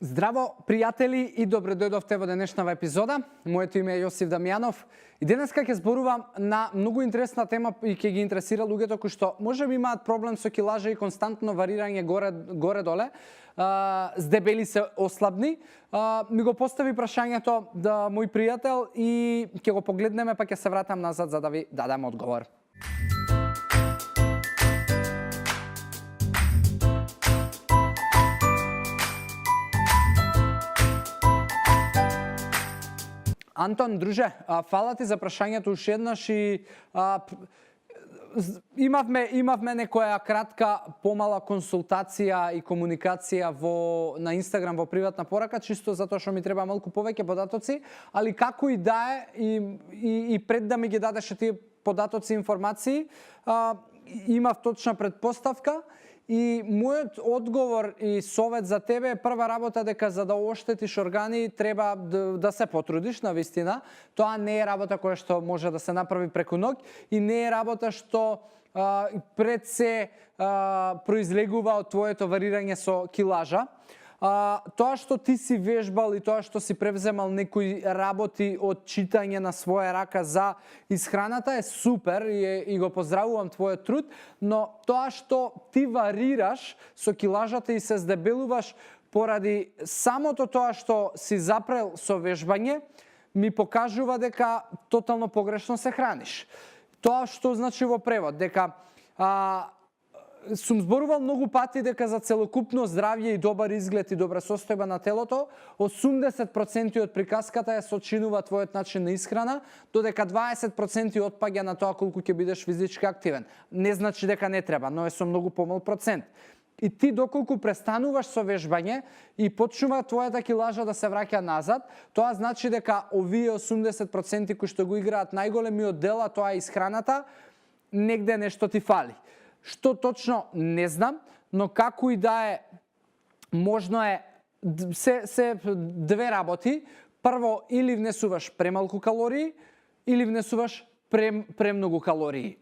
Здраво, пријатели, и добре дојдовте во денешнава епизода. Моето име е Јосиф Дамјанов и денеска ќе зборувам на многу интересна тема и ќе ги интересира луѓето кои што можеби имаат проблем со килажа и константно варирање горе-доле, здебели се ослабни. Ми го постави прашањето да мој пријател и ќе го погледнеме, па ќе се вратам назад за да ви дадам одговор. Антон, друже, фала ти за прашањето уште еднаш и имавме некоја кратка, помала консултација и комуникација на Инстаграм во приватна порака, чисто затоа што ми треба малку повеќе податоци, али како и да е, и пред да ми ги дадеше тие податоци, информации, имав точна предпоставка. И мојот одговор и совет за тебе е прва работа дека за да оштетиш органи треба да се потрудиш на вистина. Тоа не е работа која што може да се направи преку ноќ и не е работа што пред се произлегува од твоето варирање со килажа. Тоа што ти си вежбал и тоа што си превземал некои работи од читање на своја рака за исхраната е супер и го поздравувам твојот труд, но тоа што ти варираш со килажата и се здебелуваш поради самото тоа што си запрел со вежбање, ми покажува дека тотално погрешно се храниш. Тоа што значи во превод, дека сум зборувал многу пати дека за целокупно здравје и добар изглед и добра состојба на телото, 80% од приказката ја сочинува твојот начин на исхрана, додека 20% отпаѓа на тоа колку ќе бидеш физички активен. Не значи дека не треба, но е со многу помал процент. И ти доколку престануваш со вежбање и почнува твојата килажа да се враќа назад, тоа значи дека овие 80% кои што го играат најголемиот дел, а тоа е исхраната, негде нешто ти фали. Што точно не знам, но како и да е, можно е се две работи. Прво, или внесуваш премалку калории, или внесуваш премногу калории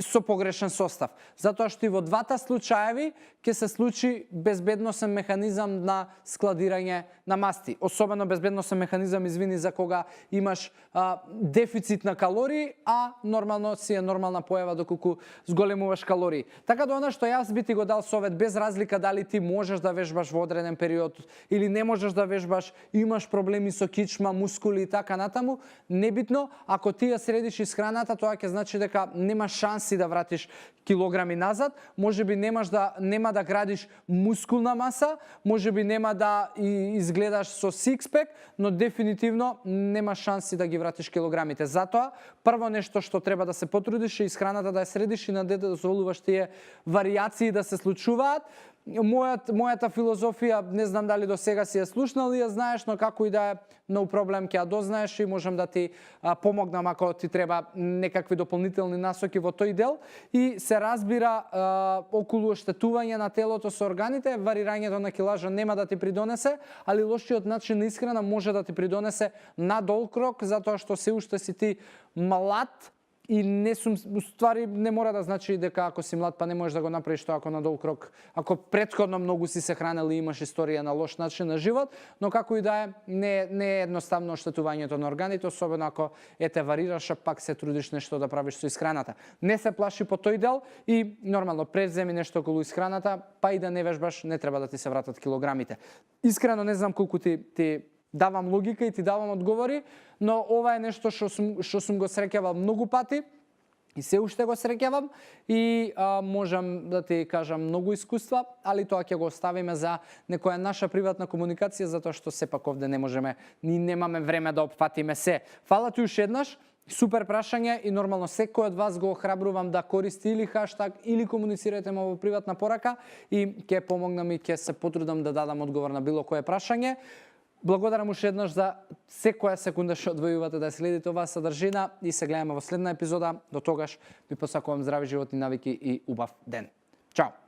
со погрешен состав. Затоа што и во двата случаеви ќе се случи безбедносен механизам на складирање на масти. Особено безбедносен механизам, извини, за кога имаш дефицит на калории, а нормално си е нормална појава доколку зголемуваш калории. Така да она што јас би ти го дал совет, без разлика дали ти можеш да вежбаш во одреден период или не можеш да вежбаш, имаш проблеми со кичма, мускули и така натаму, небитно, ако ти ја средиш исхраната, тоа ќе значи дека нема шанси да вратиш килограми назад, можеби нема да градиш мускулна маса, можеби нема да изгледаш со сикспек, но дефинитивно нема шанси да ги вратиш килограмите. Затоа, прво нешто што треба да се потрудиш е исхраната да ја средиш и да дозволуваш тие варијации да се случуваат. Мојата филозофија, не знам дали до сега си ја слушнал и ја знаеш, но како и да е, no проблем ќе ја дознаеш и можам да ти помогнам ако ти треба некакви дополнителни насоки во тој дел. И се разбира, околу оштетување на телото со органите, варирањето на килажа нема да ти придонесе, али лошиот начин на исхрана може да ти придонесе на долг рок, затоа што се уште си ти млад. И ствари не мора да значи дека ако си млад па не можеш да го направиш тоа ако на долг рок, ако претходно многу си се хранел и имаш историја на лош начин на живот, но како и да е, не е едноставно оштетувањето на органите, особено ако варираш, а пак се трудиш нешто да правиш со исхраната. Не се плаши по тој дел и нормално преземи нешто околу исхраната, па и да не вежбаш, не треба да ти се вратат килограмите. Искрено не знам колку ти давам логика и ти давам одговори, но ова е нешто што сум го среќавал многу пати и се уште го среќавам и можам да ти кажам многу искуства, али тоа ќе го оставиме за некоја наша приватна комуникација, затоа што сепак овде не можеме, ни немаме време да опфатиме се. Фала ти уште еднаш, супер прашање и нормално секој од вас го охрабрувам да користи или хаштаг или комуницирајте ме во приватна порака и ќе помогнам и ќе се потрудам да дадам одговор на било кое прашање. Благодарам уште еднаш за секоја секунда што одвојувате да следите оваа содржина и се гледаме во следна епизода. До тогаш ви посакувам здрави животни навики и убав ден. Чао!